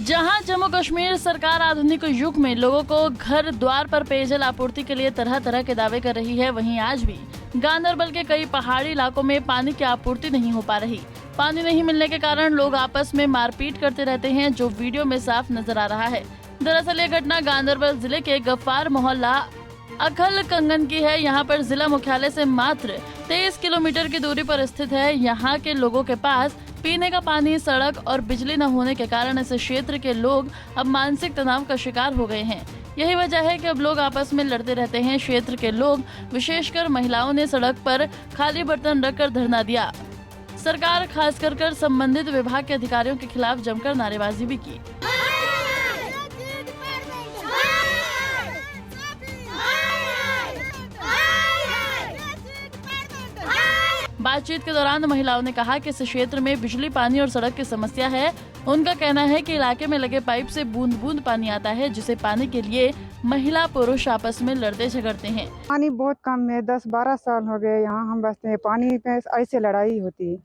जहां जम्मू कश्मीर सरकार आधुनिक युग में लोगों को घर द्वार पर पेयजल आपूर्ति के लिए तरह तरह के दावे कर रही है, वहीं आज भी गांदरबल के कई पहाड़ी इलाकों में पानी की आपूर्ति नहीं हो पा रही। पानी नहीं मिलने के कारण लोग आपस में मारपीट करते रहते हैं, जो वीडियो में साफ नजर आ रहा है। दरअसल ये घटना गांदरबल जिले के गफ्फार मोहल्ला अखल कंगन की है। यहाँ पर जिला मुख्यालय से मात्र 23 किलोमीटर की दूरी पर स्थित है। यहाँ के लोगों के पास पीने का पानी, सड़क और बिजली न होने के कारण इस क्षेत्र के लोग अब मानसिक तनाव का शिकार हो गए हैं। यही वजह है कि अब लोग आपस में लड़ते रहते हैं। क्षेत्र के लोग, विशेषकर महिलाओं ने सड़क पर खाली बर्तन रखकर धरना दिया। सरकार खास कर संबंधित विभाग के अधिकारियों के खिलाफ जमकर नारेबाजी भी की। बातचीत के दौरान महिलाओं ने कहा कि इस क्षेत्र में बिजली, पानी और सड़क की समस्या है। उनका कहना है कि इलाके में लगे पाइप से बूंद बूंद पानी आता है, जिसे पाने के लिए महिला पुरुष आपस में लड़ते झगड़ते हैं। पानी बहुत कम है, 10-12 साल हो गए यहाँ हम बसते हैं। पानी पे ऐसे लड़ाई होती है,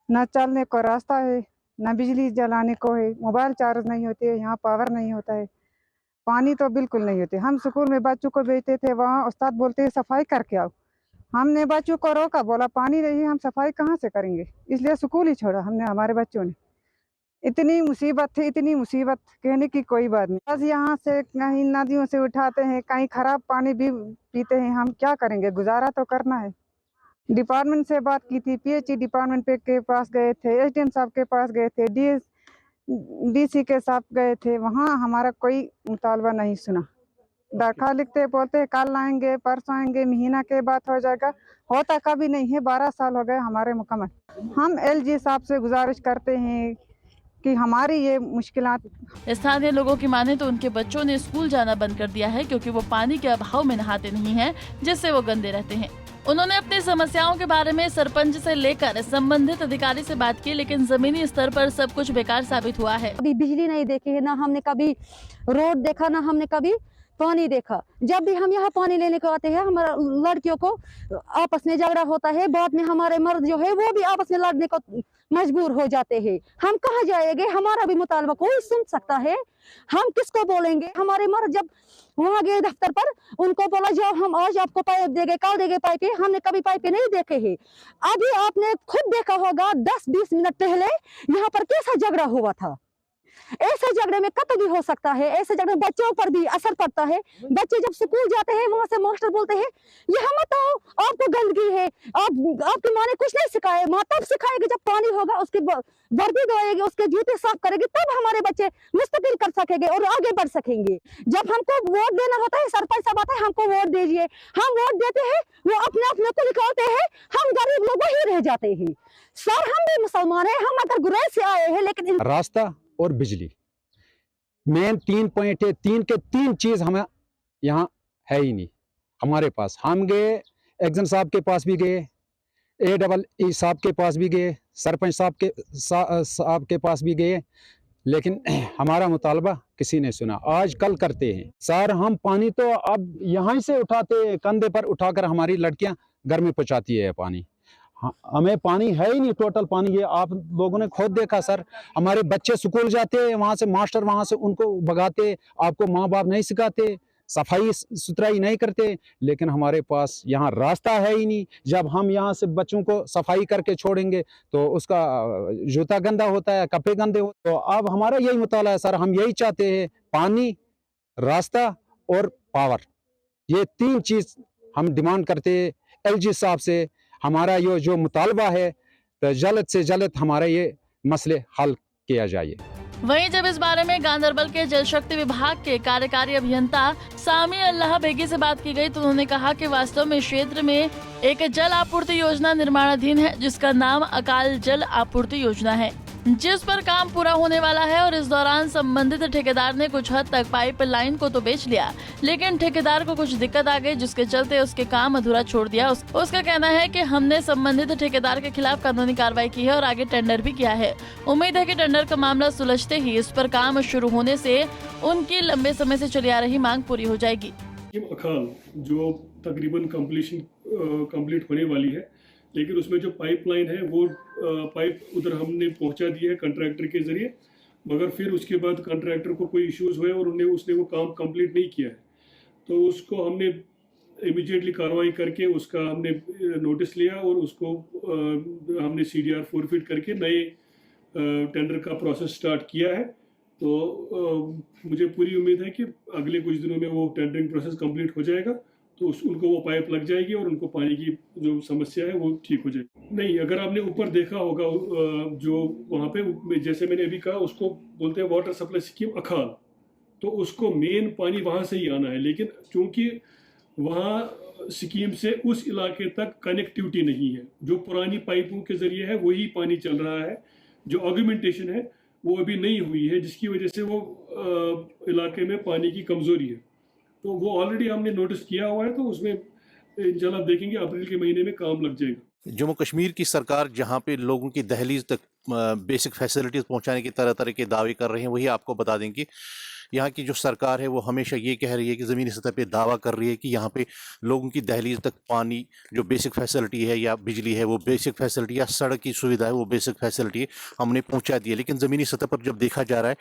न चलने को रास्ता है, न बिजली जलाने को है, मोबाइल चार्ज नहीं होते, यहाँ पावर नहीं होता है, पानी तो बिल्कुल नहीं होते। हम स्कूल में बच्चों को भेजते थे, वहाँ उस्ताद बोलते हैं सफाई करके आओ। हमने बच्चों को रोका, बोला पानी नहीं, हम सफाई कहाँ से करेंगे, इसलिए स्कूल ही छोड़ा हमने, हमारे बच्चों ने। इतनी मुसीबत थी, इतनी मुसीबत कहने की कोई बात नहीं। बस यहाँ से कहीं नदियों से उठाते हैं, कहीं खराब पानी भी पीते हैं। हम क्या करेंगे, गुजारा तो करना है। डिपार्टमेंट से बात की थी, पीएचई डिपार्टमेंट के पास गए थे, एसडीएम साहब के पास गए थे, डीसी के साथ गए थे, वहाँ हमारा कोई मुतालबा नहीं सुना। दरखास्त लिखते बोलते कल आएंगे, परसों आएंगे, महीना के बाद हो जाएगा, होता कभी नहीं है। 12 साल हो गए हमारे मुकम्मल। हम एलजी साहब से गुजारिश करते हैं कि हमारी ये मुश्किलात। स्थानीय लोगों की माने तो उनके बच्चों ने स्कूल जाना बंद कर दिया है, क्योंकि वो पानी के अभाव में नहाते नहीं हैं, जिससे वो गंदे रहते हैं। उन्होंने अपनी समस्याओं के बारे में सरपंच से लेकर संबंधित अधिकारी से बात की, लेकिन जमीनी स्तर पर सब कुछ बेकार साबित हुआ है। कभी बिजली नहीं देखी है, ना हमने कभी रोड देखा, ना हमने कभी पानी देखा। जब भी हम यहाँ पानी लेने को आते हैं, हमारा लड़कियों को आपस में झगड़ा होता है। बाद में हमारे मर्द जो है वो भी आपस में लड़ने को मजबूर हो जाते हैं। हम कहाँ जाएंगे, हमारा भी मुतालबा कोई सुन सकता है, हम किसको बोलेंगे। हमारे मर्द जब वहाँ गए दफ्तर पर, उनको बोला जाओ हम आज आपको पाइप देंगे, कल देंगे पाइप। हमने कभी पाइप नहीं देखे हैं। अभी आपने खुद देखा होगा 10-20 मिनट पहले यहाँ पर कैसा झगड़ा हुआ था। ऐसे झगड़े में कत भी हो सकता है, ऐसे झगड़े में बच्चों पर भी असर पड़ता है। बच्चे जब स्कूल जाते हैं, वहां से मास्टर बोलते हैं यहाँ मत आओ, आपको गंदगी है, आपकी माँ ने कुछ नहीं सिखाया। माँ तब सिखाएगी जब पानी होगा, उसकी वर्दी धोएगी, उसके जूते साफ करेगी, तब हमारे बच्चे मुस्तकिल कर सकेंगे और आगे बढ़ सकेंगे। जब हमको वोट देना होता है, सरपंच साहब आता है हमको वोट दीजिए, हम वोट देते हैं, वो अपने अपने को निकालते हैं, हम गरीब लोग वही रह जाते हैं। सर हम भी मुसलमान है, हम अगर गुरैश से आए हैं, लेकिन रास्ता और बिजली मेन 3 पॉइंट है। 3 के 3 चीज हमें यहाँ है ही नहीं हमारे पास। हम गए एक्जन साहब के पास भी गए, AEE साहब के पास भी गए, सरपंच साहब के पास भी गए, लेकिन हमारा मुतालबा किसी ने सुना। आज कल करते हैं सर, हम पानी तो अब यहाँ से उठाते हैं, कंधे पर उठाकर हमारी लड़कियां घर में पहुँचाती है पानी। हमें पानी है ही नहीं, टोटल पानी। ये आप लोगों ने खुद देखा सर, हमारे बच्चे स्कूल जाते हैं, वहाँ से मास्टर वहाँ से उनको भगाते, आपको माँ बाप नहीं सिखाते, सफाई सुथराई नहीं करते, लेकिन हमारे पास यहाँ रास्ता है ही नहीं। जब हम यहाँ से बच्चों को सफाई करके छोड़ेंगे तो उसका जूता गंदा होता है, कपड़े गंदे होते। तो अब हमारा यही मुताला है सर, हम यही चाहते हैं, पानी, रास्ता और पावर, ये 3 चीज हम डिमांड करते हैं LG साहब से। हमारा ये जो मुतालबा है, तो जल्द से जल्द हमारा ये मसले हल किया जाए। वहीं जब इस बारे में गांदरबल के जल शक्ति विभाग के कार्यकारी अभियंता सामी अल्लाह बेगी से बात की गई, तो उन्होंने कहा कि वास्तव में क्षेत्र में एक जल आपूर्ति योजना निर्माणाधीन है, जिसका नाम अकाल जल आपूर्ति योजना है। जिस पर काम पूरा होने वाला है और इस दौरान संबंधित ठेकेदार ने कुछ हद तक पाइप लाइन को तो बेच लिया, लेकिन ठेकेदार को कुछ दिक्कत आ गई जिसके चलते उसके काम अधूरा छोड़ दिया। उसका कहना है कि हमने संबंधित ठेकेदार के खिलाफ कानूनी कार्रवाई की है और आगे टेंडर भी किया है। उम्मीद है कि टेंडर का मामला सुलझते ही इस पर काम शुरू होने से उनकी लंबे समय से चली आ रही मांग पूरी हो जाएगी। अखाल जो तकरीबन कंप्लीट होने वाली है, लेकिन उसमें जो पाइपलाइन है वो पाइप उधर हमने पहुंचा दी है कंट्रैक्टर के ज़रिए, मगर फिर उसके बाद कंट्रैक्टर को कोई इश्यूज़ हुए और उसने वो काम कंप्लीट नहीं किया है, तो उसको हमने इमीडिएटली कार्रवाई करके उसका हमने नोटिस लिया और उसको हमने CDR फॉरफिट करके नए टेंडर का प्रोसेस स्टार्ट किया है। तो मुझे पूरी उम्मीद है कि अगले कुछ दिनों में वो टेंडरिंग प्रोसेस कंप्लीट हो जाएगा, तो उनको वो पाइप लग जाएगी और उनको पानी की जो समस्या है वो ठीक हो जाएगी। नहीं, अगर आपने ऊपर देखा होगा जो वहाँ पे जैसे मैंने अभी कहा उसको बोलते हैं वाटर सप्लाई स्कीम अखाल, तो उसको मेन पानी वहाँ से ही आना है, लेकिन चूँकि वहाँ स्कीम से उस इलाके तक कनेक्टिविटी नहीं है, जो पुरानी पाइपों के ज़रिए है वही पानी चल रहा है, जो ऑगमेंटेशन है वो अभी नहीं हुई है, जिसकी वजह से वो इलाके में पानी की कमज़ोरी है। तो वो ऑलरेडी हमने नोटिस किया हुआ है, तो उसमें इंशाल्लाह देखेंगे अप्रैल के महीने में काम लग जाएगा। जम्मू कश्मीर की सरकार जहां पे लोगों की दहलीज तक बेसिक फैसिलिटीज़ पहुंचाने की तरह तरह के दावे कर रहे हैं, वही आपको बता दें कि यहाँ की जो सरकार है वो हमेशा ये कह रही है कि ज़मीनी सतह पे दावा कर रही है कि यहाँ पे लोगों की दहलीज तक पानी जो बेसिक फैसिलिटी है या बिजली है वो बेसिक फैसिलिटी या सड़क की सुविधा है वो बेसिक फैसिलिटी हमने पहुँचा दी है। लेकिन ज़मीनी सतह पर जब देखा जा रहा है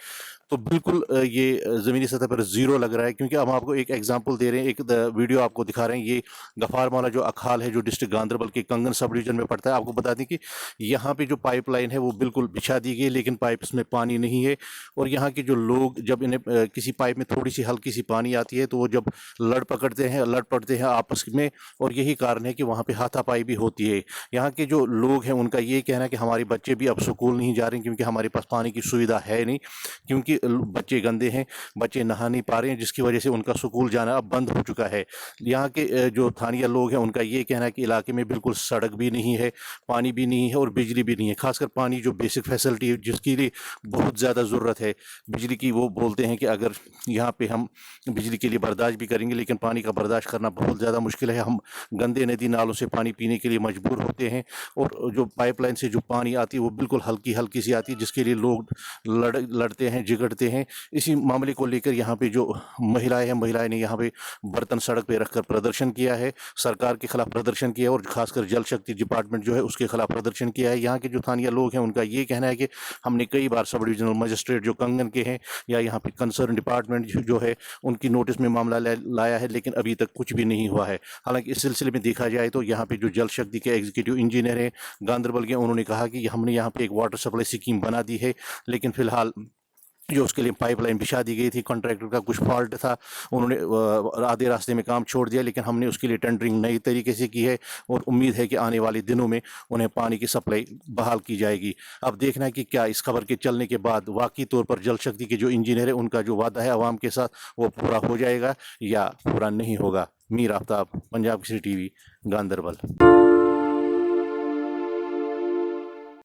तो बिल्कुल ये ज़मीनी सतह पर ज़ीरो लग रहा है, क्योंकि हम आपको एक एग्जांपल दे रहे हैं, एक वीडियो आपको दिखा रहे हैं। ये गफ़ार मौला जो अखाल है जो डिस्ट्रिक्ट गांदरबल के कंगन सब डिवीजन में पड़ता है, आपको बता दें कि यहाँ पे जो पाइपलाइन है वो बिल्कुल बिछा दी गई, लेकिन पाइप में पानी नहीं है। और यहाँ के जो लोग जब इन्हें किसी पाइप में थोड़ी सी हल्की सी पानी आती है तो वो जब लड़ पड़ते हैं आपस में, और यही कारण है कि वहाँ पे हाथापाई भी होती है। यहाँ के जो लोग हैं उनका ये कहना है कि हमारे बच्चे भी अब स्कूल नहीं जा रहे हैं क्योंकि हमारे पास पानी की सुविधा है नहीं, क्योंकि बच्चे गंदे हैं, बच्चे नहा नहीं पा रहे हैं, जिसकी वजह से उनका स्कूल जाना अब बंद हो चुका है। यहाँ के जो स्थानीय लोग हैं उनका ये कहना है कि इलाके में बिल्कुल सड़क भी नहीं है, पानी भी नहीं है और बिजली भी नहीं है। खासकर पानी जो बेसिक फैसिलिटी है जिसके लिए बहुत ज़्यादा ज़रूरत है बिजली की, वो बोलते हैं कि अगर यहाँ पे हम बिजली के लिए बर्दाश्त भी करेंगे लेकिन पानी का बर्दाश्त करना बहुत ज़्यादा मुश्किल है। हम गंदे नदी नालों से पानी पीने के लिए मजबूर होते हैं और जो पाइपलाइन से जो पानी आती है वो बिल्कुल हल्की हल्की सी आती है, जिसके लिए लोग लड़ते हैं, झगड़ते हैं। इसी मामले को लेकर यहाँ पे जो महिलाएं ने यहाँ पे बर्तन सड़क पे रखकर प्रदर्शन किया है, सरकार के खिलाफ प्रदर्शन किया है और खासकर जल शक्ति डिपार्टमेंट जो है उसके खिलाफ प्रदर्शन किया है। यहाँ के जो स्थानीय लोग हैं उनका ये कहना है कि हमने कई बार सब डिविजनल मजिस्ट्रेट जो कंगन के हैं या यहाँ पे कंसर्न डिपार्टमेंट जो है उनकी नोटिस में मामला लाया है, लेकिन अभी तक कुछ भी नहीं हुआ है। हालांकि इस सिलसिले में देखा जाए तो यहाँ पे जो जल शक्ति के एग्जीक्यूटिव इंजीनियर हैं गांदरबल के, उन्होंने कहा कि हमने यहाँ पे एक वाटर सप्लाई स्कीम बना दी है, लेकिन फिलहाल जो उसके लिए पाइपलाइन बिछा दी गई थी, कॉन्ट्रैक्टर का कुछ फॉल्ट था, उन्होंने आधे रास्ते में काम छोड़ दिया, लेकिन हमने उसके लिए टेंडरिंग नई तरीके से की है और उम्मीद है कि आने वाले दिनों में उन्हें पानी की सप्लाई बहाल की जाएगी। अब देखना है कि क्या इस खबर के चलने के बाद वाकई तौर पर जल शक्ति के जो इंजीनियर है उनका जो वादा है आवाम के साथ वो पूरा हो जाएगा या पूरा नहीं होगा। मीर आफ्ताब, पंजाब केसरी टीवी, गांदरबल।